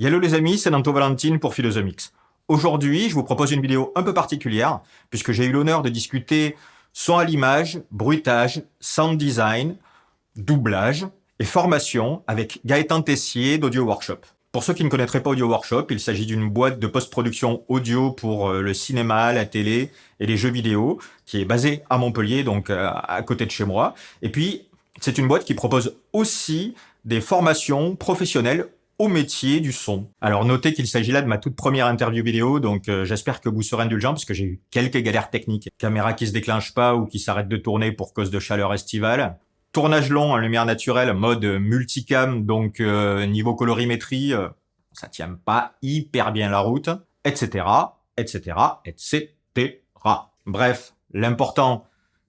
Hello les amis, c'est Nanto Valentine pour Philosomix. Aujourd'hui, je vous propose une vidéo un peu particulière, puisque j'ai eu l'honneur de discuter son à l'image, bruitage, sound design, doublage et formation avec Gaëtan Tessier d'Audio Workshop. Pour ceux qui ne connaîtraient pas Audio Workshop, il s'agit d'une boîte de post-production audio pour le cinéma, la télé et les jeux vidéo, qui est basée à Montpellier, donc à côté de chez moi. Et puis, c'est une boîte qui propose aussi des formations professionnelles au métier du son. Alors notez qu'il s'agit là de ma toute première interview vidéo, donc j'espère que vous serez indulgents parce que j'ai eu quelques galères techniques. Caméra qui se déclenche pas ou qui s'arrête de tourner pour cause de chaleur estivale. Tournage long en lumière naturelle, mode multicam, donc niveau colorimétrie, ça tient pas hyper bien la route, etc., etc., etc. Bref, l'important,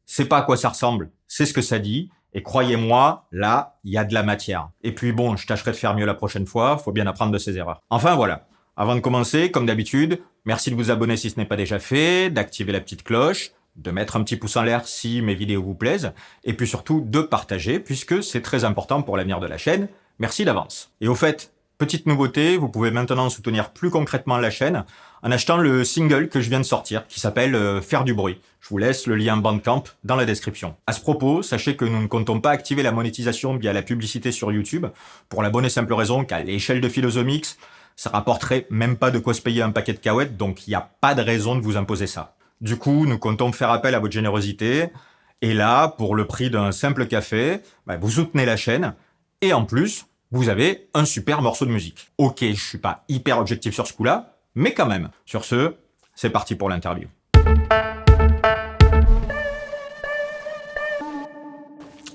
c'est pas à quoi ça ressemble, c'est ce que ça dit. Et croyez-moi, là, il y a de la matière. Et puis bon, je tâcherai de faire mieux la prochaine fois, faut bien apprendre de ses erreurs. Enfin voilà, avant de commencer, comme d'habitude, merci de vous abonner si ce n'est pas déjà fait, d'activer la petite cloche, de mettre un petit pouce en l'air si mes vidéos vous plaisent, et puis surtout de partager, puisque c'est très important pour l'avenir de la chaîne. Merci d'avance. Et au fait, petite nouveauté, vous pouvez maintenant soutenir plus concrètement la chaîne en achetant le single que je viens de sortir, qui s'appelle Faire du bruit. Je vous laisse le lien Bandcamp dans la description. À ce propos, sachez que nous ne comptons pas activer la monétisation via la publicité sur YouTube, pour la bonne et simple raison qu'à l'échelle de Philosomix, ça rapporterait même pas de quoi se payer un paquet de cacahuètes, donc il n'y a pas de raison de vous imposer ça. Du coup, nous comptons faire appel à votre générosité, et là, pour le prix d'un simple café, vous soutenez la chaîne, et en plus, vous avez un super morceau de musique. Ok, je suis pas hyper objectif sur ce coup-là, mais quand même. Sur ce, c'est parti pour l'interview.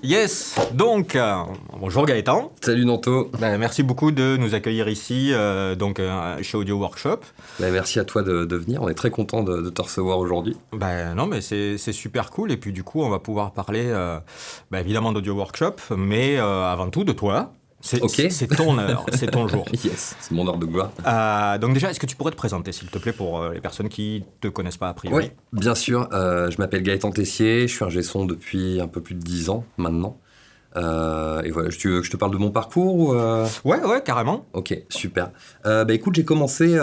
Yes, donc, bonjour Gaëtan. Salut Nanto. Merci beaucoup de nous accueillir ici, chez Audio Workshop. Merci à toi de venir, on est très content de te recevoir aujourd'hui. Non, mais c'est super cool, et puis du coup, on va pouvoir parler évidemment d'Audio Workshop, mais avant tout de toi. C'est ton heure, c'est ton jour. Yes, c'est mon heure de gloire. Donc déjà, est-ce que tu pourrais te présenter, s'il te plaît, pour les personnes qui te connaissent pas a priori? Oui, bien sûr. Je m'appelle Gaëtan Tessier, je suis ingé son depuis un peu plus de 10 ans maintenant. Et voilà, tu veux que je te parle de mon parcours ou Ouais, carrément. Ok, super. Écoute, j'ai commencé,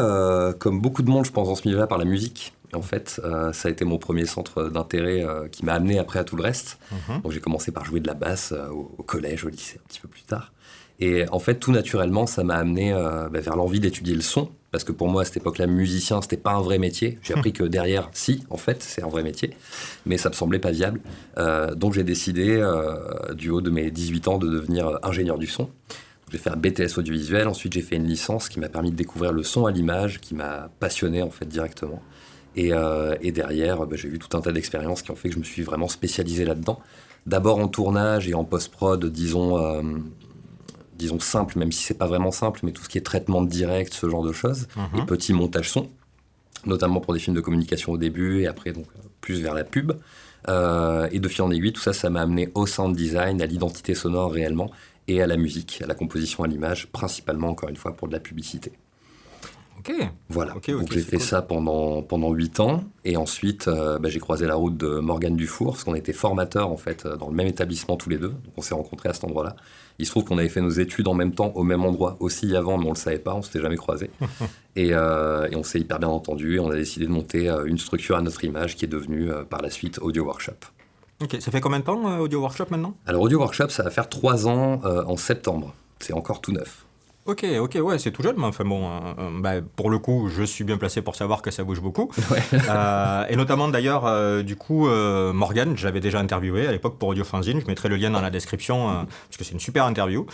comme beaucoup de monde, je pense, dans ce milieu-là, par la musique. En fait, ça a été mon premier centre d'intérêt qui m'a amené après à tout le reste. Donc j'ai commencé par jouer de la basse au collège, au lycée, un petit peu plus tard. Et en fait, tout naturellement, ça m'a amené vers l'envie d'étudier le son. Parce que pour moi, à cette époque-là, musicien, c'était pas un vrai métier. J'ai appris que derrière, si, en fait, c'est un vrai métier. Mais ça me semblait pas viable. Donc j'ai décidé, du haut de mes 18 ans, de devenir ingénieur du son. J'ai fait un BTS audiovisuel. Ensuite, j'ai fait une licence qui m'a permis de découvrir le son à l'image, qui m'a passionné, en fait, directement. Et derrière, j'ai eu tout un tas d'expériences qui ont fait que je me suis vraiment spécialisé là-dedans. D'abord en tournage et en post-prod, disons simple, même si c'est pas vraiment simple, mais tout ce qui est traitement de direct, ce genre de choses, et petit montage son, notamment pour des films de communication au début, et après donc plus vers la pub. Et de fil en aiguille, tout ça, ça m'a amené au sound design, à l'identité sonore réellement, et à la musique, à la composition à l'image, principalement, encore une fois, pour de la publicité. Ok. Voilà, donc j'ai fait ça pendant 8 ans, et ensuite j'ai croisé la route de Morgane Dufour, parce qu'on était formateurs en fait dans le même établissement tous les deux, donc on s'est rencontrés à cet endroit-là. Il se trouve qu'on avait fait nos études en même temps, au même endroit aussi avant, mais on le savait pas, on s'était jamais croisés. et on s'est hyper bien entendus, et on a décidé de monter une structure à notre image qui est devenue par la suite Audio Workshop. Ok, ça fait combien de temps Audio Workshop maintenant? Alors Audio Workshop, ça va faire 3 ans en septembre, c'est encore tout neuf. Ok, ouais, c'est tout jeune, mais enfin bon, pour le coup, je suis bien placé pour savoir que ça bouge beaucoup. Ouais. Et notamment d'ailleurs, Morgane, je l'avais déjà interviewé à l'époque pour Audio Fanzine, je mettrai le lien dans la description, parce que c'est une super interview.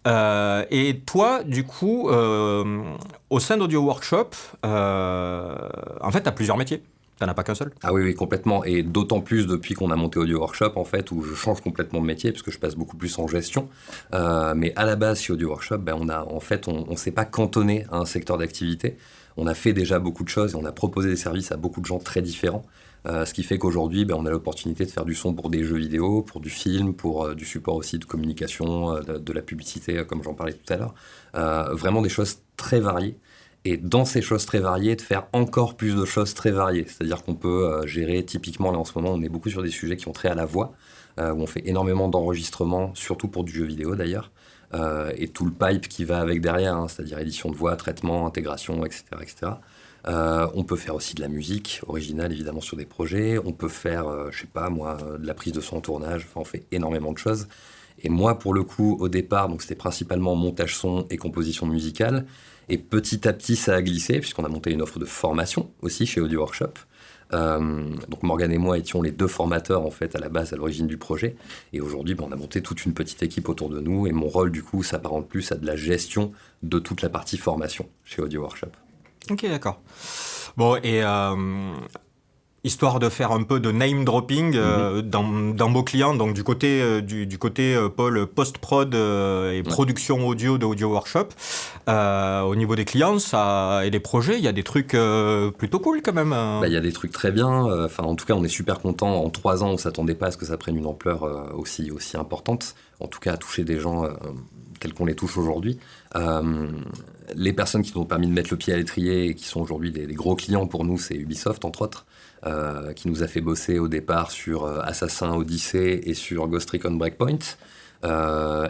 Et toi, du coup, au sein d'Audio Workshop, en fait, tu as plusieurs métiers. T'en as pas qu'un seul? Ah oui, complètement. Et d'autant plus depuis qu'on a monté Audio Workshop, en fait, où je change complètement de métier, puisque je passe beaucoup plus en gestion. Mais à la base, chez Audio Workshop, on s'est pas cantonné à un secteur d'activité. On a fait déjà beaucoup de choses et on a proposé des services à beaucoup de gens très différents. Ce qui fait qu'aujourd'hui, on a l'opportunité de faire du son pour des jeux vidéo, pour du film, pour du support aussi de communication, de la publicité, comme j'en parlais tout à l'heure. Vraiment des choses très variées. Et dans ces choses très variées, de faire encore plus de choses très variées. C'est-à-dire qu'on peut gérer, typiquement, là en ce moment, on est beaucoup sur des sujets qui ont trait à la voix, où on fait énormément d'enregistrements, surtout pour du jeu vidéo d'ailleurs, et tout le pipe qui va avec derrière, hein, c'est-à-dire édition de voix, traitement, intégration, etc. etc. On peut faire aussi de la musique originale, évidemment, sur des projets. On peut faire, je sais pas moi, de la prise de son en tournage. Enfin, on fait énormément de choses. Et moi, pour le coup, au départ, donc c'était principalement montage son et composition musicale. Et petit à petit, ça a glissé, puisqu'on a monté une offre de formation aussi chez Audio Workshop. Donc Morgane et moi étions les 2 formateurs en fait à la base, à l'origine du projet. Et aujourd'hui, on a monté toute une petite équipe autour de nous. Et mon rôle, du coup, s'apparente plus à de la gestion de toute la partie formation chez Audio Workshop. Ok, d'accord. Bon, et histoire de faire un peu de name dropping dans vos clients, donc du côté pôle post-prod et production audio de Audio Workshop, au niveau des clients et des projets, il y a des trucs plutôt cool quand même. Il y a des trucs très bien. En tout cas, on est super content. En 3 ans, on ne s'attendait pas à ce que ça prenne une ampleur aussi importante. En tout cas, à toucher des gens tels qu'on les touche aujourd'hui. Les personnes qui nous ont permis de mettre le pied à l'étrier et qui sont aujourd'hui des gros clients pour nous, c'est Ubisoft, entre autres, qui nous a fait bosser au départ sur Assassin Odyssey et sur Ghost Recon Breakpoint.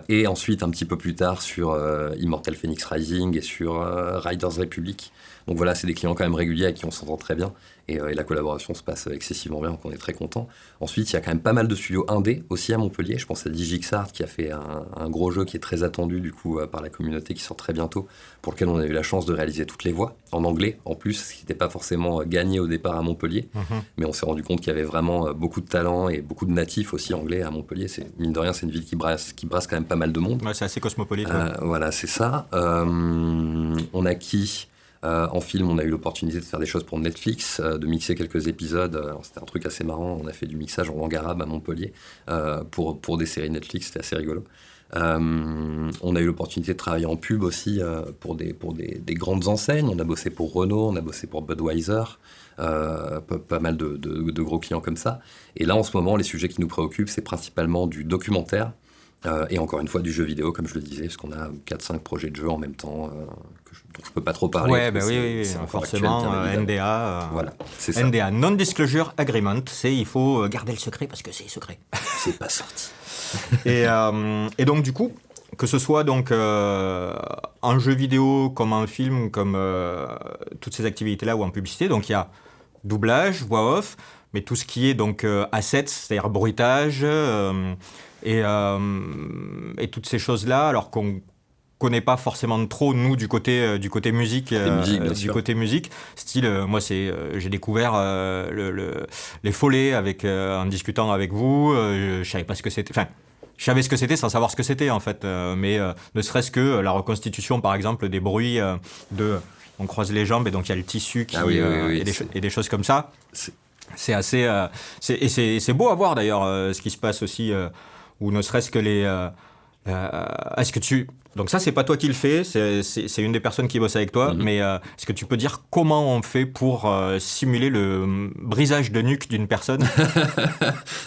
Et ensuite, un petit peu plus tard, sur Immortal Phoenix Rising et sur Riders Republic. Donc voilà, c'est des clients quand même réguliers avec qui on s'entend très bien. Et la collaboration se passe excessivement bien, donc on est très content. Ensuite, il y a quand même pas mal de studios indés aussi à Montpellier. Je pense à Digixart qui a fait un gros jeu qui est très attendu du coup par la communauté, qui sort très bientôt, pour lequel on a eu la chance de réaliser toutes les voix en anglais en plus, ce qui n'était pas forcément gagné au départ à Montpellier. Mais on s'est rendu compte qu'il y avait vraiment beaucoup de talent et beaucoup de natifs aussi anglais à Montpellier. Mine de rien, c'est une ville qui brasse quand même pas mal de monde. Ouais, c'est assez cosmopolite. Voilà, c'est ça. On a en film, on a eu l'opportunité de faire des choses pour Netflix, de mixer quelques épisodes. Alors, c'était un truc assez marrant. On a fait du mixage en langue arabe à Montpellier pour des séries Netflix. C'était assez rigolo. On a eu l'opportunité de travailler en pub aussi pour des grandes enseignes. On a bossé pour Renault, on a bossé pour Budweiser. Pas mal de gros clients comme ça. Et là, en ce moment, les sujets qui nous préoccupent, c'est principalement du documentaire. Et encore une fois, du jeu vidéo, comme je le disais, parce qu'on a 4-5 projets de jeu en même temps dont je ne peux pas trop parler. Ouais, oui, forcément, NDA. Voilà, c'est ça. NDA, Non-Disclosure Agreement, il faut garder le secret parce que c'est secret. C'est pas sorti. Et donc, du coup, que ce soit donc, en jeu vidéo, comme en film, comme toutes ces activités-là ou en publicité, donc il y a doublage, voix off, mais tout ce qui est donc assets, c'est-à-dire bruitage, et toutes ces choses-là, alors qu'on connaît pas forcément trop nous du côté musique, côté musique, style moi j'ai découvert les follets en discutant avec vous, je savais pas ce que c'était, enfin je savais ce que c'était sans savoir ce que c'était en fait, mais ne serait-ce que la reconstitution par exemple des bruits on croise les jambes et donc il y a le tissu qui et des choses comme ça. C'est assez c'est beau à voir d'ailleurs ce qui se passe aussi, ou ne serait-ce que est-ce que donc ça c'est pas toi qui le fais, c'est une des personnes qui bosse avec toi, mais est-ce que tu peux dire comment on fait pour simuler le brisage de nuque d'une personne?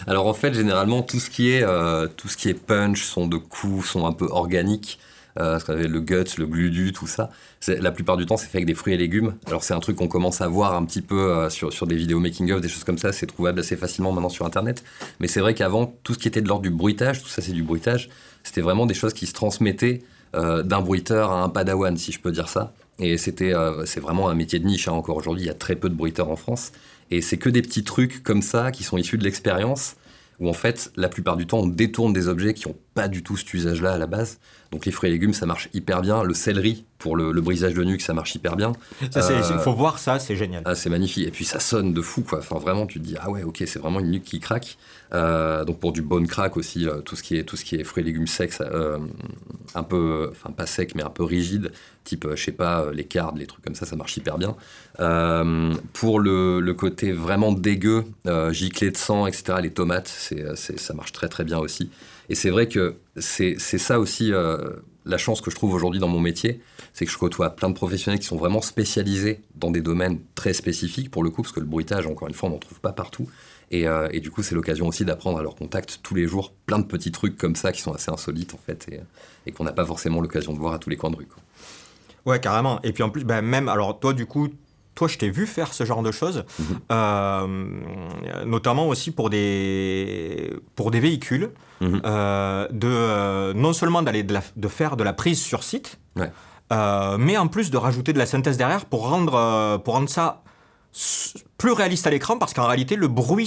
Alors en fait généralement tout ce qui est punch, son de coups, son un peu organique, ce qu'on appelle le guts, le gludu, tout ça. La plupart du temps, c'est fait avec des fruits et légumes. Alors, c'est un truc qu'on commence à voir un petit peu sur des vidéos making-of, des choses comme ça. C'est trouvable assez facilement maintenant sur Internet. Mais c'est vrai qu'avant, tout ce qui était de l'ordre du bruitage, tout ça, c'est du bruitage. C'était vraiment des choses qui se transmettaient d'un bruiteur à un padawan, si je peux dire ça. Et c'est vraiment un métier de niche. Encore aujourd'hui, il y a très peu de bruiteurs en France. Et c'est que des petits trucs comme ça qui sont issus de l'expérience, où en fait, la plupart du temps, on détourne des objets qui n'ont pas du tout cet usage-là à la base. Donc les fruits et légumes, ça marche hyper bien. Le céleri, pour le brisage de nuque, ça marche hyper bien. Il faut voir ça, c'est génial. Ah, c'est magnifique. Et puis ça sonne de fou, quoi. Enfin, vraiment, tu te dis, ah ouais, ok, c'est vraiment une nuque qui craque. Donc pour du bone crack aussi, tout ce qui est fruits et légumes secs, un peu, enfin pas sec, mais un peu rigide, type, je sais pas, les cardes, les trucs comme ça marche hyper bien. Pour le côté vraiment dégueu, giclé de sang, etc., les tomates, ça marche très très bien aussi. Et c'est vrai que c'est ça aussi la chance que je trouve aujourd'hui dans mon métier, c'est que je côtoie plein de professionnels qui sont vraiment spécialisés dans des domaines très spécifiques pour le coup, parce que le bruitage, encore une fois, on n'en trouve pas partout. Et du coup, c'est l'occasion aussi d'apprendre à leur contact tous les jours plein de petits trucs comme ça qui sont assez insolites en fait, et qu'on n'a pas forcément l'occasion de voir à tous les coins de rue, quoi. Ouais, carrément. Et puis en plus, même, alors toi du coup, toi, je t'ai vu faire ce genre de choses, notamment aussi pour des véhicules, non seulement de faire de la prise sur site, mais en plus de rajouter de la synthèse derrière pour rendre ça plus réaliste à l'écran, parce qu'en réalité, le bruit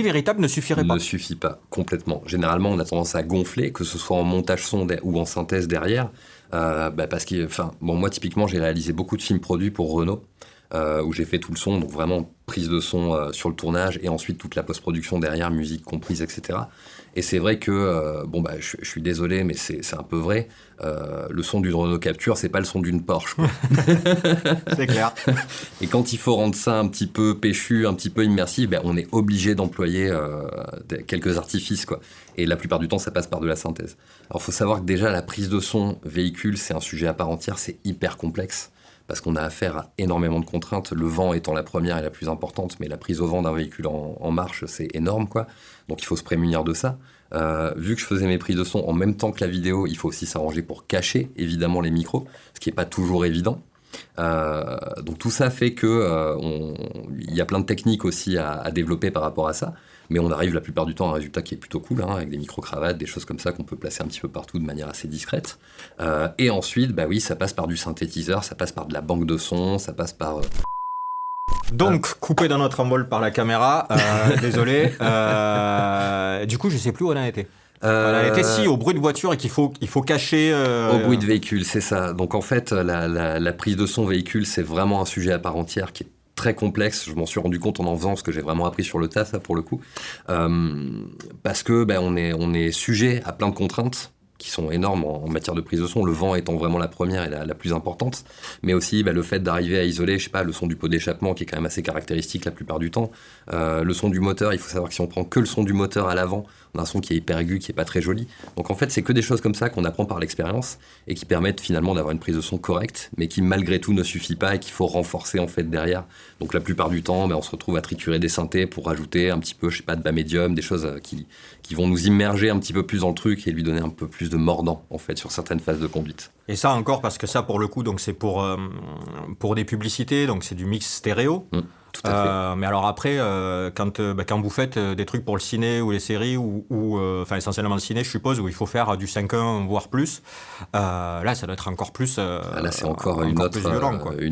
véritable ne suffirait pas. Ne suffit pas, complètement. Généralement, on a tendance à gonfler, que ce soit en montage son ou en synthèse derrière, parce que, moi, typiquement, j'ai réalisé beaucoup de films produits pour Renault, où j'ai fait tout le son, donc vraiment prise de son sur le tournage, et ensuite toute la post-production derrière, musique comprise, etc. Et c'est vrai que, je suis désolé, mais c'est un peu vrai, le son d'une Renault Capture, c'est pas le son d'une Porsche, quoi. C'est clair. Et quand il faut rendre ça un petit peu péchu, un petit peu immersif, on est obligé d'employer quelques artifices, quoi. Et la plupart du temps, ça passe par de la synthèse. Alors, il faut savoir que déjà, la prise de son véhicule, c'est un sujet à part entière, c'est hyper complexe, parce qu'on a affaire à énormément de contraintes, le vent étant la première et la plus importante, mais la prise au vent d'un véhicule en marche, c'est énorme, quoi. Donc il faut se prémunir de ça. Vu que je faisais mes prises de son en même temps que la vidéo, il faut aussi s'arranger pour cacher, évidemment, les micros, ce qui n'est pas toujours évident. Donc tout ça fait que y a plein de techniques aussi à développer par rapport à ça, mais on arrive la plupart du temps à un résultat qui est plutôt cool, avec des micro-cravates, des choses comme ça qu'on peut placer un petit peu partout de manière assez discrète. Et ensuite, ça passe par du synthétiseur, ça passe par de la banque de sons, ça passe par... Donc, coupé dans notre envol par la caméra, désolé. Du coup, je sais plus où on a été. On a été au bruit de voiture et qu'il faut cacher... Au bruit de véhicule, c'est ça. Donc en fait, la prise de son véhicule, c'est vraiment un sujet à part entière qui est très complexe. Je m'en suis rendu compte en faisant, parce que j'ai vraiment appris sur le tas, ça, pour le coup. Parce que on est sujet à plein de contraintes qui sont énormes en matière de prise de son, le vent étant vraiment la première et la plus importante, mais aussi le fait d'arriver à isoler, le son du pot d'échappement qui est quand même assez caractéristique la plupart du temps, le son du moteur. Il faut savoir que si on prend que le son du moteur à l'avant, on a un son qui est hyper aigu, qui est pas très joli. Donc en fait, c'est que des choses comme ça qu'on apprend par l'expérience et qui permettent finalement d'avoir une prise de son correcte, mais qui malgré tout ne suffit pas et qu'il faut renforcer en fait derrière. Donc la plupart du temps, on se retrouve à triturer des synthés pour rajouter un petit peu, de bas médium, des choses qui vont nous immerger un petit peu plus dans le truc et lui donner un peu plus de mordant en fait sur certaines phases de conduite. Et ça encore, parce que ça pour le coup, donc c'est pour des publicités, donc c'est du mix stéréo. Tout à fait. Mais alors après, quand vous faites des trucs pour le ciné ou les séries, ou essentiellement le ciné, je suppose, où il faut faire du 5.1 voire plus, là ça doit être encore plus là c'est encore une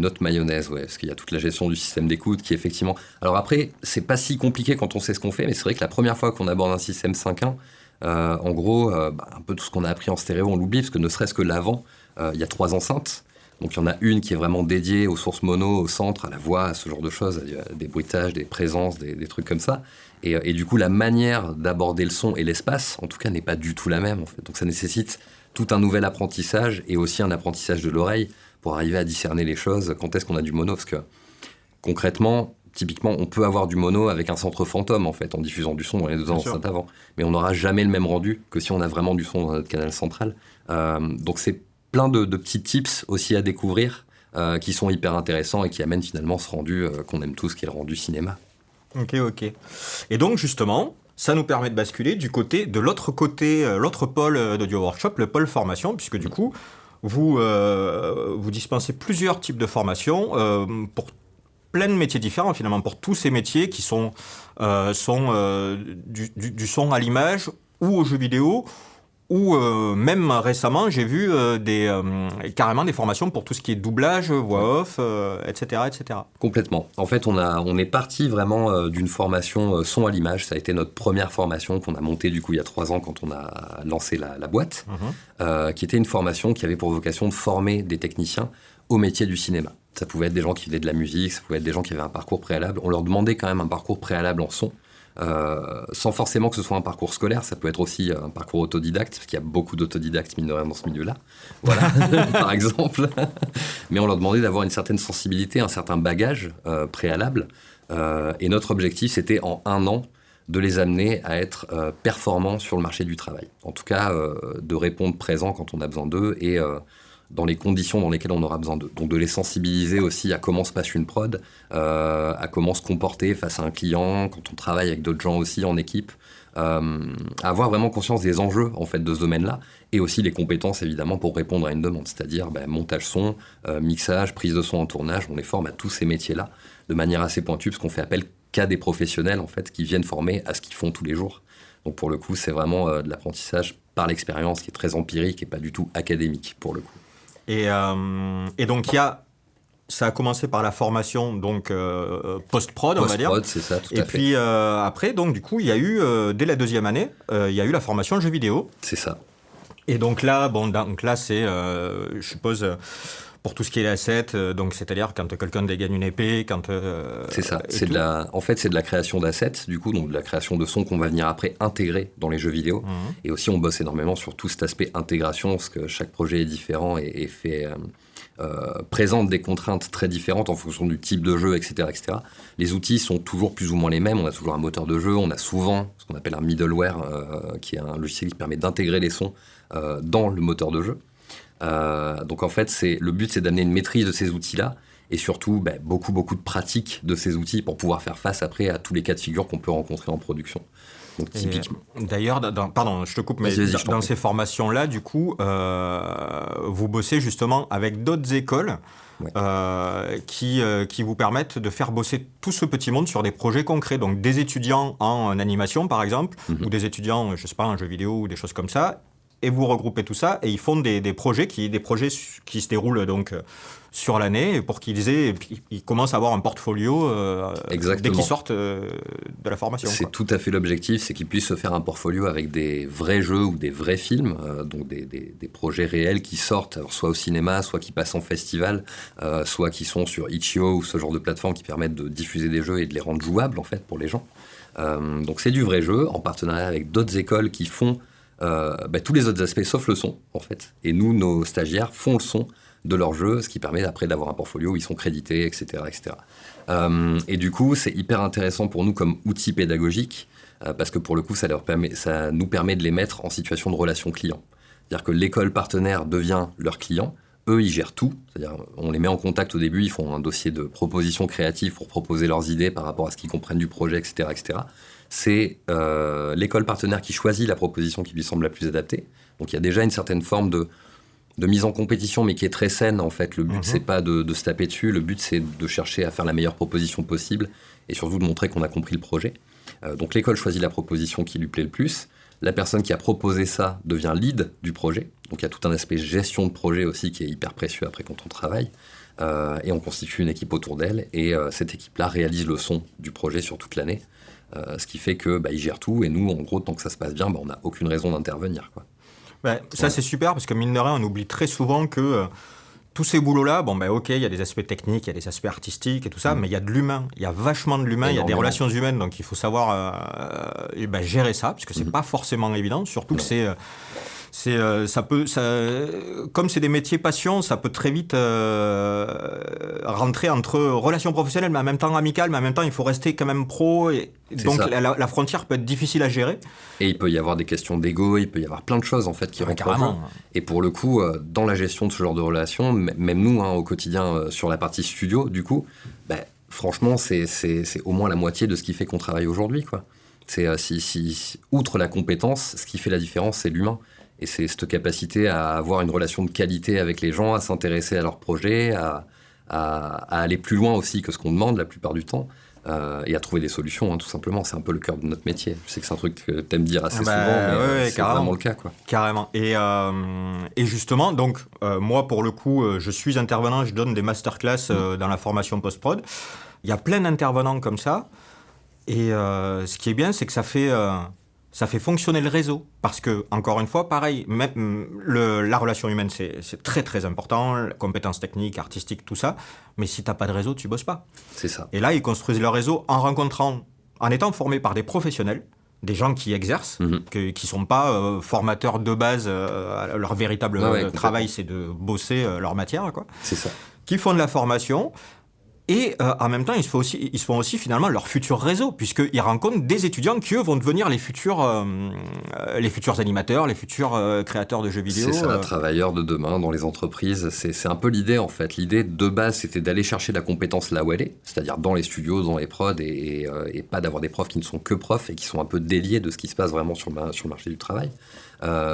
autre mayonnaise, parce qu'il y a toute la gestion du système d'écoute qui effectivement... Alors après, c'est pas si compliqué quand on sait ce qu'on fait, mais c'est vrai que la première fois qu'on aborde un système 5.1, en gros, un peu tout ce qu'on a appris en stéréo, on l'oublie, parce que ne serait-ce que l'avant, il y a 3 enceintes. Donc il y en a une qui est vraiment dédiée aux sources mono, au centre, à la voix, à ce genre de choses, à des bruitages, des présences, des trucs comme ça. Et du coup, la manière d'aborder le son et l'espace, en tout cas, n'est pas du tout la même, en fait. Donc ça nécessite tout un nouvel apprentissage et aussi un apprentissage de l'oreille pour arriver à discerner les choses. Quand est-ce qu'on a du mono ? Parce que concrètement, typiquement, on peut avoir du mono avec un centre fantôme, en fait, en diffusant du son dans les 2 enceintes avant. Mais on n'aura jamais le même rendu que si on a vraiment du son dans notre canal central. Donc c'est plein de petits tips aussi à découvrir qui sont hyper intéressants et qui amènent finalement ce rendu qu'on aime tous, qui est le rendu cinéma. Ok. Et donc justement, ça nous permet de basculer de l'autre côté, l'autre pôle d'Audio Workshop, le pôle formation, puisque du coup, vous dispensez plusieurs types de formations pour plein de métiers différents, finalement, pour tous ces métiers qui sont du son à l'image ou aux jeux vidéo, ou même récemment, j'ai vu carrément des formations pour tout ce qui est doublage, voix off, etc., etc. Complètement. En fait, on est parti vraiment d'une formation son à l'image. Ça a été notre première formation qu'on a montée du coup il y a 3 ans quand on a lancé la boîte, qui était une formation qui avait pour vocation de former des techniciens au métier du cinéma. Ça pouvait être des gens qui faisaient de la musique, ça pouvait être des gens qui avaient un parcours préalable. On leur demandait quand même un parcours préalable en son. Sans forcément que ce soit un parcours scolaire, ça peut être aussi un parcours autodidacte, parce qu'il y a beaucoup d'autodidactes, mine de rien, dans ce milieu-là, voilà, par exemple. Mais on leur demandait d'avoir une certaine sensibilité, un certain bagage préalable, et notre objectif, c'était en 1 an de les amener à être performants sur le marché du travail. En tout cas, de répondre présent quand on a besoin d'eux, et dans les conditions dans lesquelles on aura besoin d'eux. Donc de les sensibiliser aussi à comment se passe une prod, à comment se comporter face à un client, quand on travaille avec d'autres gens aussi en équipe, à avoir vraiment conscience des enjeux en fait de ce domaine-là, et aussi les compétences évidemment pour répondre à une demande, c'est-à-dire montage son, mixage, prise de son en tournage. On les forme à tous ces métiers-là de manière assez pointue, parce qu'on fait appel qu'à des professionnels en fait qui viennent former à ce qu'ils font tous les jours. Donc pour le coup, c'est vraiment de l'apprentissage par l'expérience qui est très empirique et pas du tout académique pour le coup. Et donc ça a commencé par la formation donc post-prod, on va dire. Post-prod, c'est ça, tout à fait. Et puis après, donc du coup, il y a eu dès la deuxième année, il y a eu la formation jeux vidéo. C'est ça. Et donc là, c'est, je suppose, pour tout ce qui est asset, donc c'est-à-dire quand quelqu'un dégaine une épée, quand. C'est ça. C'est de la création d'assets, du coup, donc de la création de sons qu'on va venir après intégrer dans les jeux vidéo. Mmh. Et aussi, on bosse énormément sur tout cet aspect intégration, parce que chaque projet est différent et fait. Présente des contraintes très différentes en fonction du type de jeu, etc., etc. Les outils sont toujours plus ou moins les mêmes. On a toujours un moteur de jeu, on a souvent ce qu'on appelle un middleware, qui est un logiciel qui permet d'intégrer les sons dans le moteur de jeu. Donc en fait, le but, c'est d'amener une maîtrise de ces outils-là et surtout beaucoup de pratique de ces outils pour pouvoir faire face après à tous les cas de figure qu'on peut rencontrer en production. Donc typiquement. D'ailleurs, pardon, je te coupe, mais dans ces formations-là, du coup, vous bossez justement avec d'autres écoles qui vous permettent de faire bosser tout ce petit monde sur des projets concrets. Donc des étudiants en animation, par exemple, ou des étudiants, je sais pas, en jeux vidéo ou des choses comme ça. Et vous regroupez tout ça et ils font des projets qui se déroulent donc sur l'année pour qu'ils commencent à avoir un portfolio dès qu'ils sortent de la formation. C'est tout à fait l'objectif, c'est qu'ils puissent se faire un portfolio avec des vrais jeux ou des vrais films, donc des projets réels qui sortent, alors soit au cinéma, soit qui passent en festival, soit qui sont sur Itch.io ou ce genre de plateforme qui permettent de diffuser des jeux et de les rendre jouables en fait pour les gens. Donc c'est du vrai jeu en partenariat avec d'autres écoles qui font tous les autres aspects sauf le son en fait, et nous nos stagiaires font le son de leur jeu, ce qui permet après d'avoir un portfolio où ils sont crédités, etc. Et du coup c'est hyper intéressant pour nous comme outil pédagogique parce que pour le coup ça nous permet de les mettre en situation de relation client, c'est-à-dire que l'école partenaire devient leur client, eux ils gèrent tout, c'est-à-dire on les met en contact au début, ils font un dossier de proposition créative pour proposer leurs idées par rapport à ce qu'ils comprennent du projet, etc. C'est l'école partenaire qui choisit la proposition qui lui semble la plus adaptée. Donc il y a déjà une certaine forme de mise en compétition, mais qui est très saine en fait. Le but, c'est pas de se taper dessus, le but c'est de chercher à faire la meilleure proposition possible et surtout de montrer qu'on a compris le projet. Donc l'école choisit la proposition qui lui plaît le plus. La personne qui a proposé ça devient lead du projet. Donc il y a tout un aspect gestion de projet aussi qui est hyper précieux après quand on travaille. Et on constitue une équipe autour d'elle et cette équipe-là réalise le son du projet sur toute l'année. Ce qui fait qu'ils gèrent tout et nous, en gros, tant que ça se passe bien, on n'a aucune raison d'intervenir, quoi. Ça, c'est super parce que mine de rien, on oublie très souvent que tous ces boulots-là, ok, il y a des aspects techniques, il y a des aspects artistiques et tout ça, mais il y a de l'humain, il y a vachement de l'humain, il y a des relations humaines, donc il faut savoir gérer ça parce que c'est pas forcément évident, surtout que comme c'est des métiers passion, ça peut très vite rentrer entre relations professionnelles, mais en même temps amicales, mais en même temps il faut rester quand même pro, et donc la frontière peut être difficile à gérer. Et il peut y avoir des questions d'ego, il peut y avoir plein de choses en fait qui rentrent en jeu. Et pour le coup, dans la gestion de ce genre de relations, même nous au quotidien sur la partie studio, du coup, franchement c'est au moins la moitié de ce qui fait qu'on travaille aujourd'hui, quoi. C'est outre la compétence, ce qui fait la différence, c'est l'humain. Et c'est cette capacité à avoir une relation de qualité avec les gens, à s'intéresser à leurs projets, à aller plus loin aussi que ce qu'on demande la plupart du temps, et à trouver des solutions, tout simplement. C'est un peu le cœur de notre métier. Je sais que c'est un truc que tu aimes dire assez souvent, mais c'est vraiment le cas, quoi. Carrément. Et justement, donc, moi, pour le coup, je suis intervenant, je donne des masterclass dans la formation post-prod. Il y a plein d'intervenants comme ça. Et ce qui est bien, c'est que ça fait fonctionner le réseau. Parce que, encore une fois, pareil, même la relation humaine, c'est très très important, compétences techniques, artistiques, tout ça. Mais si t'as pas de réseau, tu bosses pas. C'est ça. Et là, ils construisent leur réseau en étant formés par des professionnels, des gens qui exercent, qui sont pas formateurs de base. Leur véritable travail, c'est de bosser leur matière, quoi. C'est ça. Qui font de la formation. Et en même temps, ils se font aussi finalement leur futur réseau, puisqu'ils rencontrent des étudiants qui, eux, vont devenir les futurs animateurs, les futurs créateurs de jeux vidéo. C'est ça, travailleurs de demain dans les entreprises. C'est un peu l'idée, en fait. L'idée de base, c'était d'aller chercher la compétence là où elle est, c'est-à-dire dans les studios, dans les prods, et pas d'avoir des profs qui ne sont que profs et qui sont un peu déliés de ce qui se passe vraiment sur le marché du travail.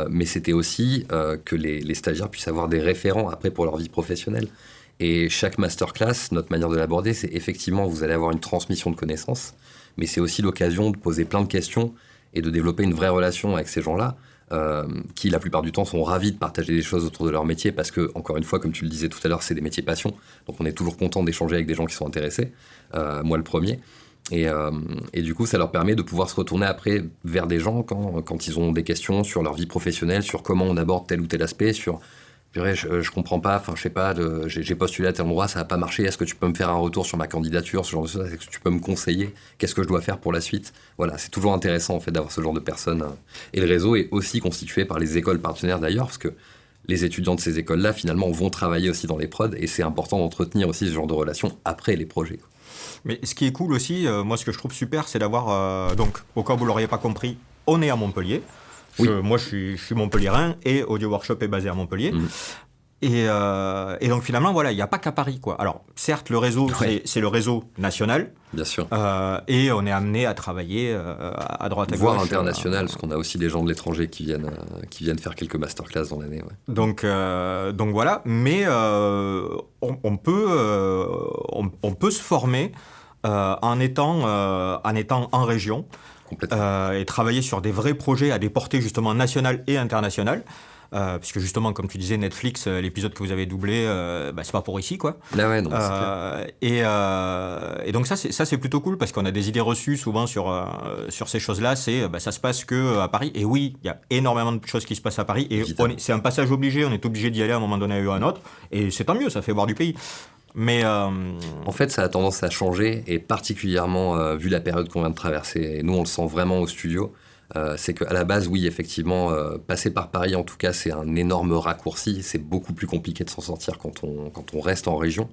Mais c'était aussi que les stagiaires puissent avoir des référents après pour leur vie professionnelle. Et chaque masterclass, notre manière de l'aborder, c'est effectivement, vous allez avoir une transmission de connaissances, mais c'est aussi l'occasion de poser plein de questions et de développer une vraie relation avec ces gens-là, qui la plupart du temps sont ravis de partager des choses autour de leur métier, parce que, encore une fois, comme tu le disais tout à l'heure, c'est des métiers passion, donc on est toujours content d'échanger avec des gens qui sont intéressés, moi le premier. Et du coup, ça leur permet de pouvoir se retourner après vers des gens quand ils ont des questions sur leur vie professionnelle, sur comment on aborde tel ou tel aspect, sur purée, je comprends pas, enfin je sais pas, j'ai postulé à tel endroit, ça a pas marché, est-ce que tu peux me faire un retour sur ma candidature, ce genre de choses, est-ce que tu peux me conseiller, qu'est-ce que je dois faire pour la suite? Voilà, c'est toujours intéressant en fait d'avoir ce genre de personnes. Et le réseau est aussi constitué par les écoles partenaires d'ailleurs, parce que les étudiants de ces écoles-là finalement vont travailler aussi dans les prods, et c'est important d'entretenir aussi ce genre de relations après les projets. Mais ce qui est cool aussi, moi ce que je trouve super, c'est d'avoir, donc au cas où vous l'auriez pas compris, on est à Montpellier. Oui. Moi, je suis montpelliérain et Audio Workshop est basé à Montpellier. Et donc, finalement, voilà, il n'y a pas qu'à Paris, quoi. Alors, certes, le réseau, c'est le réseau national. Bien sûr. Et on est amené à travailler à droite à gauche. Voire international, parce qu'on a aussi des gens de l'étranger qui viennent faire quelques masterclass dans l'année. Ouais. Donc voilà, mais on peut se former en étant en région. Et travailler sur des vrais projets à des portées justement nationales et internationales. Puisque justement, comme tu disais, Netflix, l'épisode que vous avez doublé, c'est pas pour ici, quoi. Ah ouais, non, c'est clair. Et donc ça c'est plutôt cool, parce qu'on a des idées reçues souvent sur ces choses-là. Ça se passe que à Paris. Et oui, il y a énormément de choses qui se passent à Paris. Et c'est un passage obligé, on est obligé d'y aller à un moment donné ou à un autre. Et c'est tant mieux, ça fait voir du pays. Mais en fait, ça a tendance à changer, et particulièrement vu la période qu'on vient de traverser. Et nous, on le sent vraiment au studio. C'est qu'à la base, oui, effectivement, passer par Paris, en tout cas, c'est un énorme raccourci. C'est beaucoup plus compliqué de s'en sortir quand on reste en région.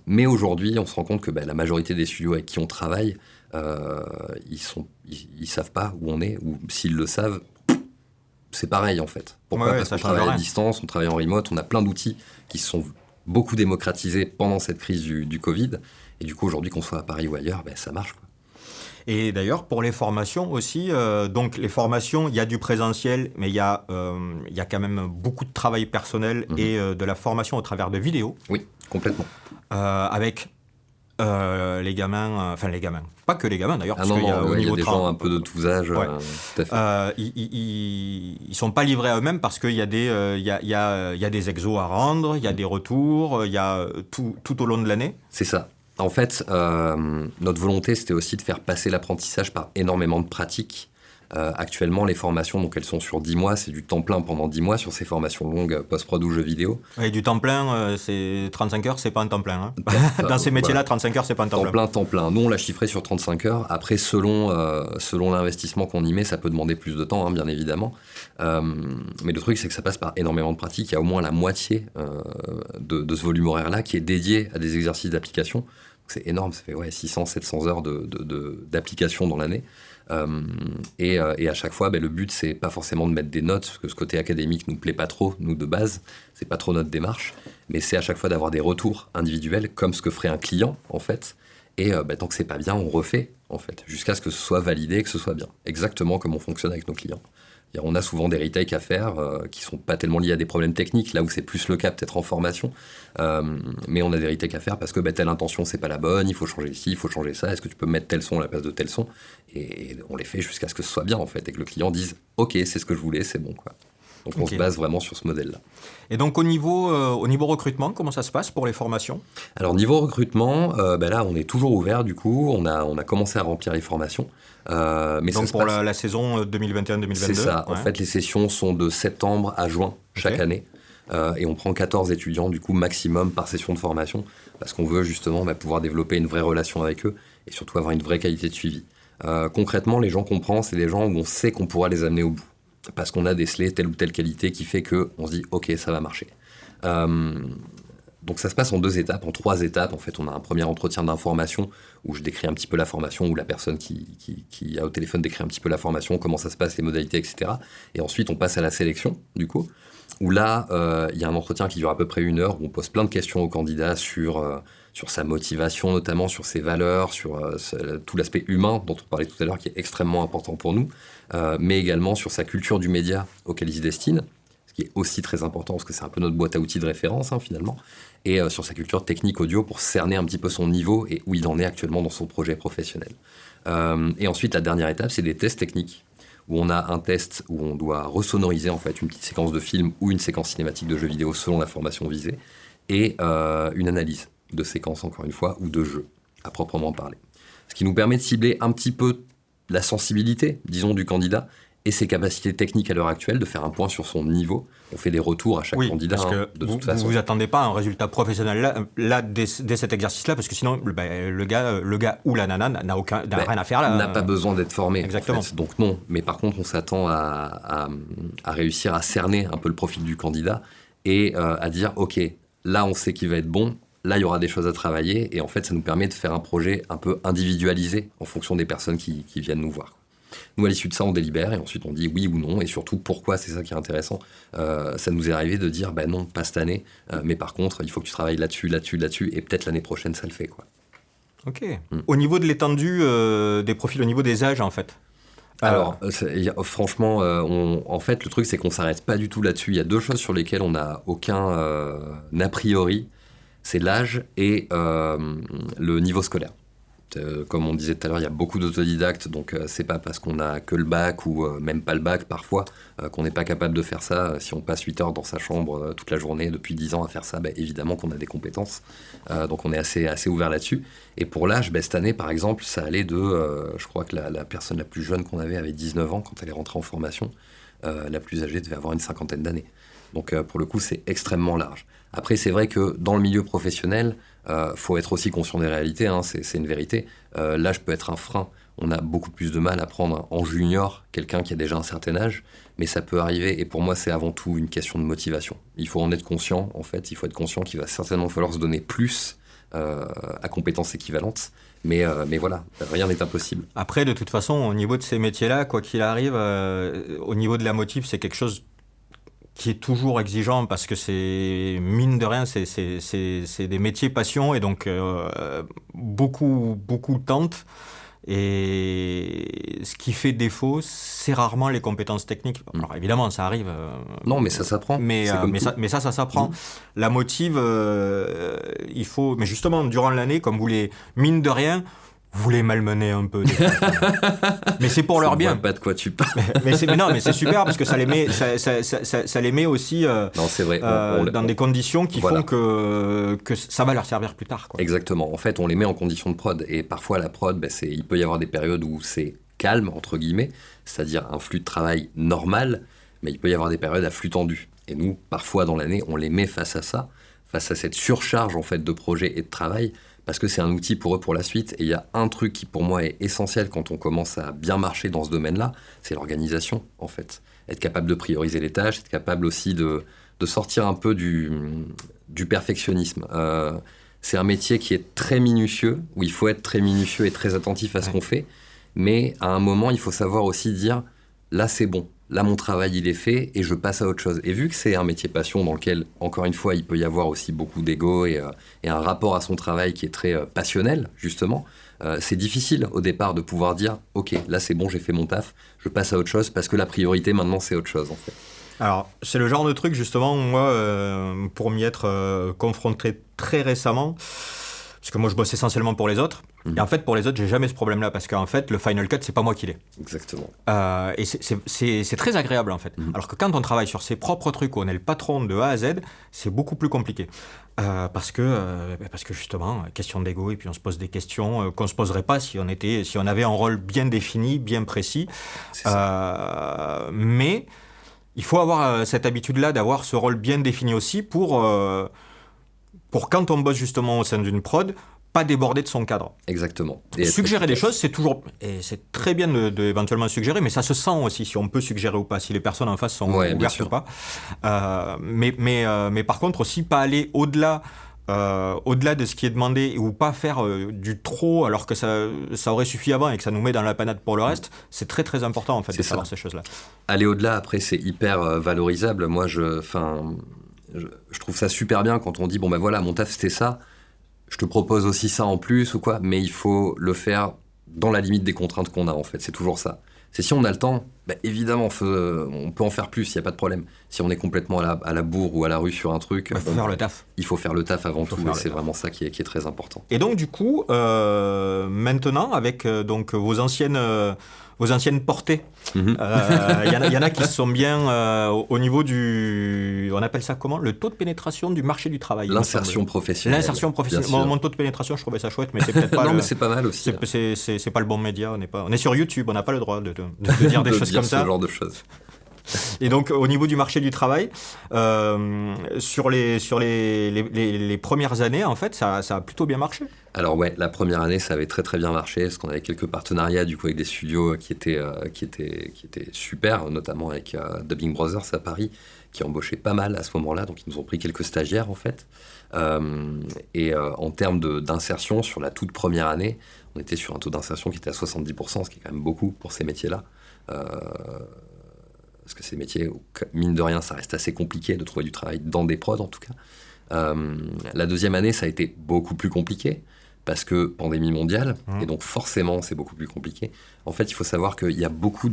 Mais aujourd'hui, on se rend compte que la majorité des studios avec qui on travaille, ils savent pas où on est, ou s'ils le savent, c'est pareil en fait. Pourquoi ? Parce qu'on travaille à distance, on travaille en remote, on a plein d'outils qui se sont beaucoup démocratisés pendant cette crise du Covid. Et du coup, aujourd'hui, qu'on soit à Paris ou ailleurs, ça marche, quoi. Et d'ailleurs, pour les formations aussi, donc les formations, il y a du présentiel, mais il y a quand même beaucoup de travail personnel et de la formation au travers de vidéos. Oui, complètement. Avec les gamins, pas que les gamins d'ailleurs, parce qu'il y a des gens un peu de tous âges. Ouais. Tout à fait. Ils sont pas livrés à eux-mêmes, parce qu'il y a des exos à rendre, il y a des retours, il y a tout au long de l'année. C'est ça. En fait, notre volonté, c'était aussi de faire passer l'apprentissage par énormément de pratiques. Actuellement, les formations, donc elles sont sur 10 mois, c'est du temps plein pendant 10 mois sur ces formations longues post-prod ou jeux vidéo. Et du temps plein, c'est 35 heures, c'est pas un temps plein. Hein. Dans ces métiers-là, 35 heures, c'est pas un temps plein. Temps plein. Nous, on l'a chiffré sur 35 heures. Après, selon l'investissement qu'on y met, ça peut demander plus de temps, hein, bien évidemment. Mais le truc, c'est que ça passe par énormément de pratiques. Il y a au moins la moitié de ce volume horaire-là qui est dédié à des exercices d'application. C'est énorme, ça fait 600-700 heures d'application dans l'année. Et à chaque fois, le but, c'est pas forcément de mettre des notes, parce que ce côté académique nous plaît pas trop, nous de base, c'est pas trop notre démarche, mais c'est à chaque fois d'avoir des retours individuels, comme ce que ferait un client, en fait. Et tant que c'est pas bien, on refait, en fait, jusqu'à ce que ce soit validé, que ce soit bien. Exactement comme on fonctionne avec nos clients. On a souvent des retakes à faire qui sont pas tellement liés à des problèmes techniques, là où c'est plus le cas peut-être en formation, mais on a des retakes à faire parce que telle intention c'est pas la bonne, il faut changer ci, il faut changer ça, est-ce que tu peux mettre tel son à la place de tel son, et on les fait jusqu'à ce que ce soit bien en fait, et que le client dise ok, c'est ce que je voulais, c'est bon, quoi. Donc on se base vraiment sur ce modèle-là. Et donc au niveau recrutement, comment ça se passe pour les formations ? Alors niveau recrutement, là on est toujours ouvert du coup, on a commencé à remplir les formations. Mais donc pour la saison 2021-2022 ? C'est ça, en fait les sessions sont de septembre à juin chaque année. Et on prend 14 étudiants du coup maximum par session de formation, parce qu'on veut justement pouvoir développer une vraie relation avec eux et surtout avoir une vraie qualité de suivi. Concrètement, les gens qu'on prend, c'est des gens où on sait qu'on pourra les amener au bout, parce qu'on a décelé telle ou telle qualité qui fait qu'on se dit « ok, ça va marcher ». Donc ça se passe en 2 étapes, en 3 étapes. En fait, on a un premier entretien d'information où je décris un petit peu la formation, où la personne qui a au téléphone décrit un petit peu la formation, comment ça se passe, les modalités, etc. Et ensuite, on passe à la sélection, du coup, où là, il y a un entretien qui dure à peu près 1 heure, où on pose plein de questions au candidat sur sa motivation, notamment sur ses valeurs, sur tout l'aspect humain dont on parlait tout à l'heure, qui est extrêmement important pour nous, mais également sur sa culture du média auquel il se destine, ce qui est aussi très important parce que c'est un peu notre boîte à outils de référence finalement, et sur sa culture technique audio pour cerner un petit peu son niveau et où il en est actuellement dans son projet professionnel. Et ensuite, la dernière étape, c'est des tests techniques, où on a un test où on doit resonoriser en fait une petite séquence de film ou une séquence cinématique de jeu vidéo selon la formation visée, et une analyse de séquence, encore une fois, ou de jeu, à proprement parler. Ce qui nous permet de cibler un petit peu la sensibilité, disons, du candidat, et ses capacités techniques à l'heure actuelle, de faire un point sur son niveau. On fait des retours à chaque candidat, parce que de toute façon. Vous attendez pas un résultat professionnel là dès cet exercice-là, parce que sinon, le gars ou la nana n'a rien à faire là. N'a pas besoin d'être formé. Exactement. En fait. Donc non, mais par contre, on s'attend à réussir à cerner un peu le profil du candidat et à dire, OK, là, on sait qu'il va être bon, là, il y aura des choses à travailler, et en fait, ça nous permet de faire un projet un peu individualisé en fonction des personnes qui viennent nous voir. Nous, à l'issue de ça, on délibère et ensuite on dit oui ou non, et surtout pourquoi, c'est ça qui est intéressant. Ça nous est arrivé de dire non, pas cette année, mais par contre, il faut que tu travailles là-dessus, et peut-être l'année prochaine, ça le fait, quoi. Ok. Au niveau de l'étendue des profils, au niveau des âges, en fait. Alors, franchement, en fait, le truc, c'est qu'on ne s'arrête pas du tout là-dessus. Il y a 2 choses sur lesquelles on n'a aucun a priori, c'est l'âge et le niveau scolaire. Comme on disait tout à l'heure, il y a beaucoup d'autodidactes, donc c'est pas parce qu'on a que le bac ou même pas le bac parfois qu'on n'est pas capable de faire ça. Si on passe 8 heures dans sa chambre toute la journée depuis 10 ans à faire ça, évidemment qu'on a des compétences. Donc on est assez ouvert là-dessus. Et pour l'âge, cette année par exemple, ça allait de, je crois que la personne la plus jeune qu'on avait 19 ans quand elle est rentrée en formation. La plus âgée devait avoir une 50aine d'années. Donc pour le coup, c'est extrêmement large. Après, c'est vrai que dans le milieu professionnel, faut être aussi conscient des réalités, c'est une vérité. L'âge peut être un frein. On a beaucoup plus de mal à prendre en junior quelqu'un qui a déjà un certain âge, mais ça peut arriver. Et pour moi, c'est avant tout une question de motivation. Il faut en être conscient, en fait. Il faut être conscient qu'il va certainement falloir se donner plus à compétences équivalentes. Mais voilà, rien n'est impossible. Après, de toute façon, au niveau de ces métiers-là, quoi qu'il arrive, au niveau de la motive, c'est quelque chose qui est toujours exigeant parce que c'est, mine de rien, c'est des métiers passion et donc beaucoup tentent. Et ce qui fait défaut, c'est rarement les compétences techniques. Alors évidemment, ça arrive. Non, mais ça s'apprend. Mais ça s'apprend. La motive, il faut. Mais justement, durant l'année, comme vous les, mine de rien, vous les malmenez un peu. Mais c'est pour leur bien. Je ne vois pas de quoi tu parles. mais c'est super parce que ça les met aussi non, c'est vrai. dans des conditions qui font que ça va leur servir plus tard, quoi. Exactement. En fait, on les met en conditions de prod. Et parfois, la prod, il peut y avoir des périodes où c'est calme, entre guillemets, c'est-à-dire un flux de travail normal, mais il peut y avoir des périodes à flux tendu. Et nous, parfois dans l'année, on les met face à ça, face à cette surcharge en fait, de projets et de travail, parce que c'est un outil pour eux pour la suite. Et il y a un truc qui pour moi est essentiel quand on commence à bien marcher dans ce domaine-là, c'est l'organisation en fait. Être capable de prioriser les tâches, être capable aussi de sortir un peu du perfectionnisme. C'est un métier qui est très minutieux, où il faut être très minutieux et très attentif à ce qu'on fait, mais à un moment il faut savoir aussi dire là c'est bon. Là, mon travail, il est fait et je passe à autre chose. Et vu que c'est un métier passion dans lequel, encore une fois, il peut y avoir aussi beaucoup d'ego et un rapport à son travail qui est très passionnel, justement, c'est difficile au départ de pouvoir dire « Ok, là, c'est bon, j'ai fait mon taf, je passe à autre chose parce que la priorité, maintenant, c'est autre chose, en fait. » Alors, c'est le genre de truc, justement, moi, pour m'y être confronté très récemment, parce que moi, je bosse essentiellement pour les autres. Et en fait, pour les autres, j'ai jamais ce problème-là, parce qu'en fait, le Final Cut, c'est pas moi qui l'ai. Exactement. Et c'est très agréable, en fait. Alors que quand on travaille sur ses propres trucs, où on est le patron de A à Z, c'est beaucoup plus compliqué. Parce que justement, question d'ego, et puis on se pose des questions qu'on se poserait pas si on avait un rôle bien défini, bien précis. Mais il faut avoir cette habitude-là, d'avoir ce rôle bien défini aussi pour quand on bosse justement au sein d'une prod, pas déborder de son cadre. Exactement. Et suggérer des choses, c'est toujours... Et c'est très bien d'éventuellement suggérer, mais ça se sent aussi si on peut suggérer ou pas, si les personnes en face sont ouvertes ou pas. Mais par contre, aussi pas aller au-delà au-delà de ce qui est demandé, ou pas faire du trop alors que ça aurait suffi avant et que ça nous met dans la panade pour le reste, c'est très très important en fait de savoir ces choses-là. Aller au-delà, après, c'est hyper valorisable. Moi, je trouve ça super bien quand on dit, bon ben voilà, mon taf c'était ça, je te propose aussi ça en plus ou quoi, mais il faut le faire dans la limite des contraintes qu'on a en fait, c'est toujours ça. C'est si on a le temps, bah, évidemment, on peut en faire plus, il n'y a pas de problème. Si on est complètement à la bourre ou à la rue sur un truc, Il faut faire le taf. Il faut faire le taf avant tout, et c'est vraiment ça qui est très important. Et donc du coup, maintenant, avec donc vos anciennes portées, il y en a qui se sont bien au niveau du... On appelle ça comment ? Le taux de pénétration du marché du travail. L'insertion professionnelle. L'insertion professionnelle. Mon taux de pénétration, je trouvais ça chouette, mais c'est peut-être pas... Non, mais c'est pas mal aussi. C'est pas le bon média. On est sur YouTube, on n'a pas le droit de dire des choses comme ça. Ce genre de choses. Et donc, au niveau du marché du travail, sur les premières années, en fait, ça a plutôt bien marché. Alors ouais, la première année, ça avait très très bien marché, parce qu'on avait quelques partenariats du coup avec des studios qui étaient super, notamment avec Dubbing Brothers à Paris, qui embauchaient pas mal à ce moment-là, donc ils nous ont pris quelques stagiaires en fait. En termes d'insertion, sur la toute première année, on était sur un taux d'insertion qui était à 70%, ce qui est quand même beaucoup pour ces métiers-là. Parce que ces métiers, mine de rien, ça reste assez compliqué de trouver du travail dans des prods en tout cas. La deuxième année, ça a été beaucoup plus compliqué, parce que pandémie mondiale, et donc forcément c'est beaucoup plus compliqué. En fait, il faut savoir qu'il y a beaucoup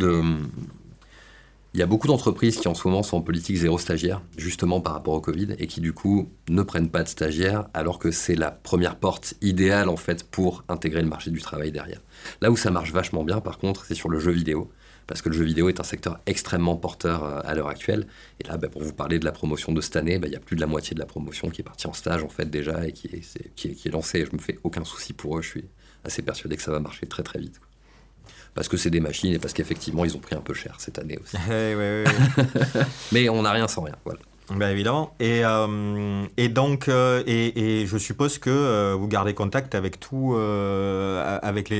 d'entreprises qui en ce moment sont en politique zéro stagiaire, justement par rapport au Covid, et qui du coup ne prennent pas de stagiaires, alors que c'est la première porte idéale en fait pour intégrer le marché du travail derrière. Là où ça marche vachement bien par contre, c'est sur le jeu vidéo, parce que le jeu vidéo est un secteur extrêmement porteur à l'heure actuelle. Et là, pour vous parler de la promotion de cette année, il y a plus de la moitié de la promotion qui est partie en stage en fait déjà et qui est lancée. Je me fais aucun souci pour eux, je suis assez persuadé que ça va marcher très très vite, quoi. Parce que c'est des machines et parce qu'effectivement, ils ont pris un peu cher cette année aussi. Oui. Mais on n'a rien sans rien, voilà. Ben évidemment. Et donc, je suppose que vous gardez contact avec avec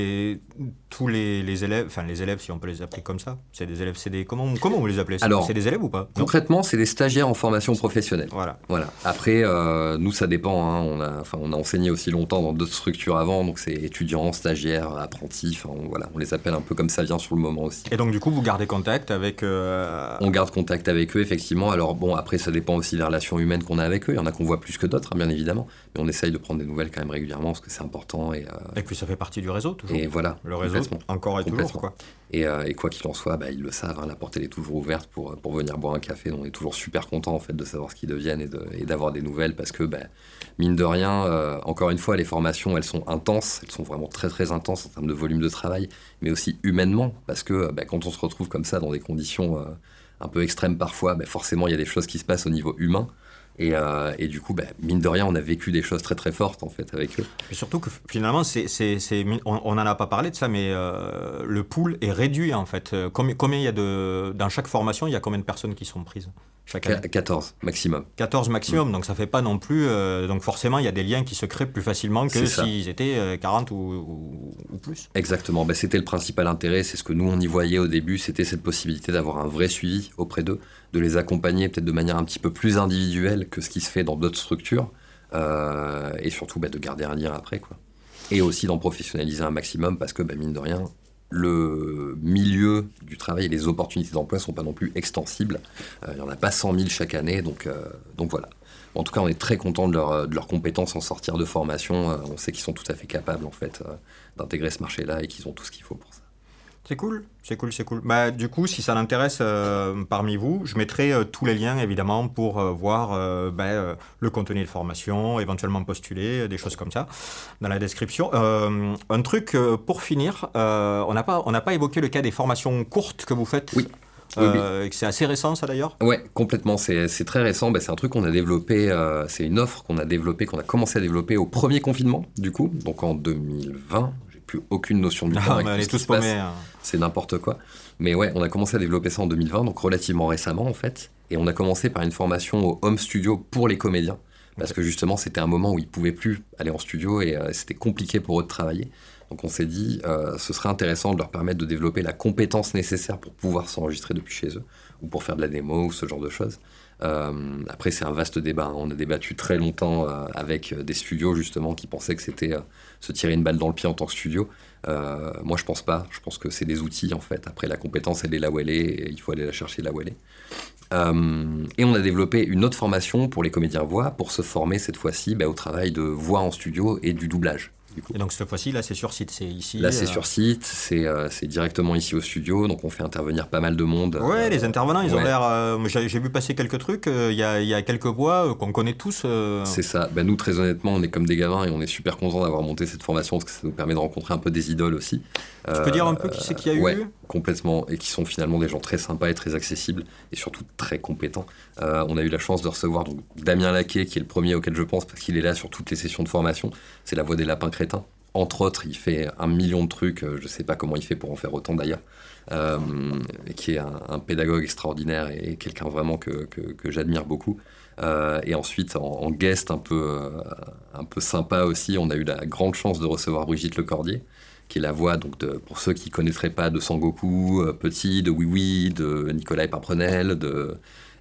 tous les élèves, enfin les élèves si on peut les appeler comme ça. C'est des élèves, comment vous les appelez ? Alors, c'est des élèves ou pas ? Concrètement, c'est des stagiaires en formation professionnelle. Voilà. Après, nous, ça dépend. Hein. On a enseigné aussi longtemps dans d'autres structures avant, donc c'est étudiants, stagiaires, apprentis. On les appelle un peu comme ça vient sur le moment aussi. Et donc, du coup, vous gardez contact avec... On garde contact avec eux, effectivement. Alors bon, après, ça dépend aussi des relations humaines qu'on a avec eux. Il y en a qu'on voit plus que d'autres, hein, bien évidemment. Mais on essaye de prendre des nouvelles quand même régulièrement, parce que c'est important. Et puis, ça fait partie du réseau, toujours. Et voilà. Le réseau, encore et toujours, quoi. Et quoi qu'il en soit, ils le savent, hein, la porte elle est toujours ouverte pour venir boire un café. Donc on est toujours super content en fait de savoir ce qu'ils deviennent et d'avoir des nouvelles, parce que mine de rien, encore une fois, les formations elles sont intenses, elles sont vraiment très très intenses en termes de volume de travail, mais aussi humainement, parce que quand on se retrouve comme ça dans des conditions un peu extrêmes parfois, forcément il y a des choses qui se passent au niveau humain. Et du coup, mine de rien, on a vécu des choses très très fortes en fait avec eux. Et surtout que finalement, on n'en a pas parlé de ça, mais le pool est réduit en fait. Combien il y a dans chaque formation, il y a combien de personnes qui sont prises chaque année ? 14 maximum. 14 maximum, donc ça fait pas non plus... donc forcément, il y a des liens qui se créent plus facilement que s'ils étaient 40 ou plus. Exactement, c'était le principal intérêt, c'est ce que nous on y voyait au début, c'était cette possibilité d'avoir un vrai suivi auprès d'eux, de les accompagner peut-être de manière un petit peu plus individuelle que ce qui se fait dans d'autres structures, et surtout de garder un lien après, quoi. Et aussi d'en professionnaliser un maximum, parce que mine de rien, le milieu du travail et les opportunités d'emploi ne sont pas non plus extensibles. Il n'y en a pas 100 000 chaque année, donc voilà. En tout cas, on est très content de leurs compétences en sortir de formation. On sait qu'ils sont tout à fait capables en fait, d'intégrer ce marché-là et qu'ils ont tout ce qu'il faut pour ça. C'est cool. Du coup, si ça l'intéresse parmi vous, je mettrai tous les liens, évidemment, pour voir le contenu de formation, éventuellement postuler, des choses comme ça, dans la description. Un truc, pour finir, on n'a pas évoqué le cas des formations courtes que vous faites. Oui. C'est assez récent, ça, d'ailleurs ? Ouais, complètement. C'est très récent. C'est un truc qu'on a développé, c'est une offre qu'on a développée, qu'on a commencé à développer au premier confinement, du coup, donc en 2020. Plus aucune notion du temps avec tout ce qui se passe. C'est n'importe quoi. Mais ouais, on a commencé à développer ça en 2020, donc relativement récemment en fait. Et on a commencé par une formation au home studio pour les comédiens, parce que justement c'était un moment où ils pouvaient plus aller en studio et c'était compliqué pour eux de travailler. Donc on s'est dit, ce serait intéressant de leur permettre de développer la compétence nécessaire pour pouvoir s'enregistrer depuis chez eux, ou pour faire de la démo, ou ce genre de choses. Après, c'est un vaste débat, hein. On a débattu très longtemps avec des studios, justement, qui pensaient que c'était se tirer une balle dans le pied en tant que studio. Moi, je pense pas. Je pense que c'est des outils, en fait. Après, la compétence, elle est là où elle est, et il faut aller la chercher là où elle est. Et on a développé une autre formation pour les comédiens voix, pour se former cette fois-ci au travail de voix en studio et du doublage. Et donc cette fois-ci, là, c'est sur site, c'est ici. Là, c'est sur site, c'est directement ici au studio, donc on fait intervenir pas mal de monde. Ouais, les intervenants, ils ont l'air. J'ai vu passer quelques trucs. Il y a quelques voix qu'on connaît tous. C'est ça. Nous, très honnêtement, on est comme des gamins et on est super contents d'avoir monté cette formation parce que ça nous permet de rencontrer un peu des idoles aussi. Tu peux dire un peu qui c'est qu'il y a eu? Ouais, complètement, et qui sont finalement des gens très sympas et très accessibles et surtout très compétents. On a eu la chance de recevoir donc Damien Laquet, qui est le premier auquel je pense parce qu'il est là sur toutes les sessions de formation. C'est la voix des lapins crétins. Entre autres, il fait 1 million de trucs, je ne sais pas comment il fait pour en faire autant d'ailleurs, qui est un pédagogue extraordinaire et quelqu'un vraiment que j'admire beaucoup. Et ensuite, en guest un peu sympa aussi, on a eu la grande chance de recevoir Brigitte Lecordier, qui est la voix, donc pour ceux qui ne connaîtraient pas, de Sangoku Petit, de Oui Oui, de Nicolas Epinprenel,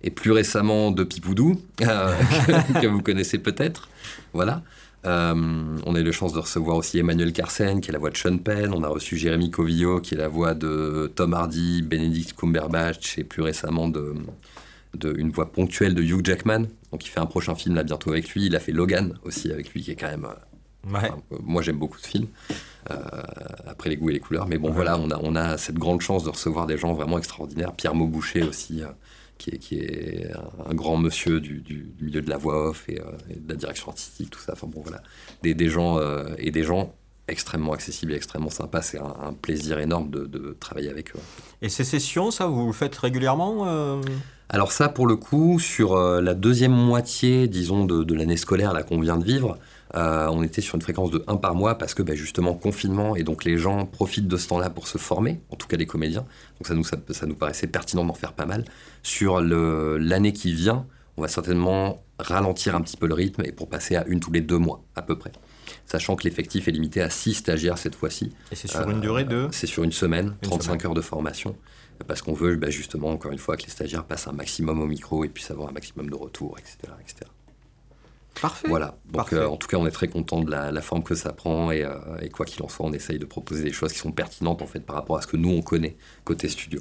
et plus récemment de Pipoudou, que vous connaissez peut-être. Voilà. On a eu la chance de recevoir aussi Emmanuel Carsen, qui est la voix de Sean Penn. On a reçu Jérémy Covillo, qui est la voix de Tom Hardy, Benedict Cumberbatch, et plus récemment une voix ponctuelle de Hugh Jackman. Donc il fait un prochain film là bientôt avec lui. Il a fait Logan aussi avec lui, qui est quand même... moi j'aime beaucoup ce film. Après les goûts et les couleurs. Mais bon voilà, on a cette grande chance de recevoir des gens vraiment extraordinaires. Pierre Mauboucher aussi... Qui est un grand monsieur du milieu de la voix off et de la direction artistique, tout ça. Enfin bon, voilà. Des gens extrêmement accessibles et extrêmement sympas. C'est un plaisir énorme de travailler avec eux. Et ces sessions, ça, vous le faites régulièrement Alors ça, pour le coup, sur la deuxième moitié, disons, de l'année scolaire là, qu'on vient de vivre, on était sur une fréquence de 1 par mois parce que justement confinement et donc les gens profitent de ce temps-là pour se former, en tout cas les comédiens. Donc ça nous paraissait pertinent d'en faire pas mal. Sur l'année qui vient, on va certainement ralentir un petit peu le rythme et pour passer à 1 tous les 2 mois à peu près. Sachant que l'effectif est limité à 6 stagiaires cette fois-ci. Et c'est sur une durée de... C'est sur une semaine, 35 heures de formation. Parce qu'on veut justement, encore une fois, que les stagiaires passent un maximum au micro et puissent avoir un maximum de retours, etc. etc. Parfait. Voilà, donc Parfait. en tout cas on est très content de la forme que ça prend et quoi qu'il en soit on essaye de proposer des choses qui sont pertinentes en fait par rapport à ce que nous on connaît côté studio.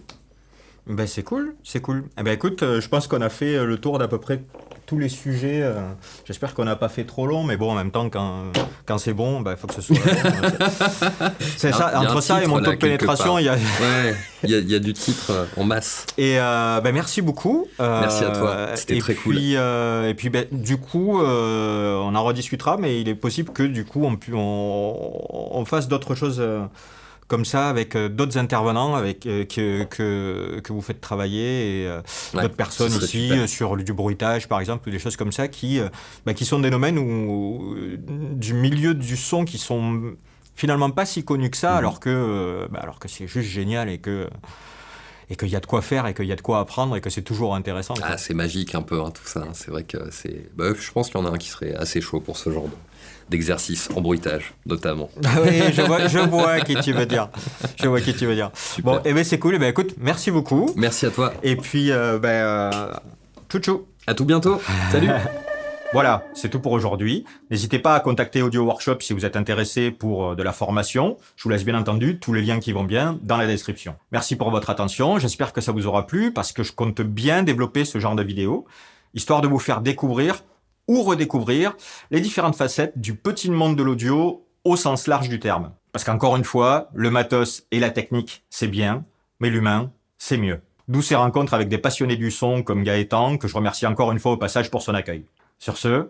C'est cool, c'est cool. Écoute, je pense qu'on a fait le tour d'à peu près tous les sujets. J'espère qu'on n'a pas fait trop long, mais bon, en même temps, quand c'est bon, il faut que ce soit bon. C'est ça, entre ça et mon taux de pénétration, il y a... Ouais, il y a du titre en masse. Et merci beaucoup. Merci à toi, c'était très cool. Et puis, du coup, on en rediscutera, mais il est possible que du coup, on fasse d'autres choses... comme ça, avec d'autres intervenants que vous faites travailler et d'autres personnes ici sur du bruitage, par exemple, ou des choses comme ça qui sont des domaines du milieu du son qui sont finalement pas si connus que ça, alors que c'est juste génial et qu'il y a de quoi faire et qu'il y a de quoi apprendre et que c'est toujours intéressant. Ah, c'est magique un peu, tout ça. C'est vrai que c'est... je pense qu'il y en a un qui serait assez chaud pour ce genre d'exercice en bruitage, notamment. Oui, je vois qui tu veux dire. Super. Bon, c'est cool. Écoute, merci beaucoup. Merci à toi. Et puis, tchou. À tout bientôt. Salut. Voilà, c'est tout pour aujourd'hui. N'hésitez pas à contacter Audio Workshop si vous êtes intéressé pour de la formation. Je vous laisse bien entendu tous les liens qui vont bien dans la description. Merci pour votre attention. J'espère que ça vous aura plu parce que je compte bien développer ce genre de vidéos, histoire de vous faire découvrir ou redécouvrir les différentes facettes du petit monde de l'audio au sens large du terme. Parce qu'encore une fois, le matos et la technique, c'est bien, mais l'humain, c'est mieux. D'où ces rencontres avec des passionnés du son comme Gaëtan, que je remercie encore une fois au passage pour son accueil. Sur ce,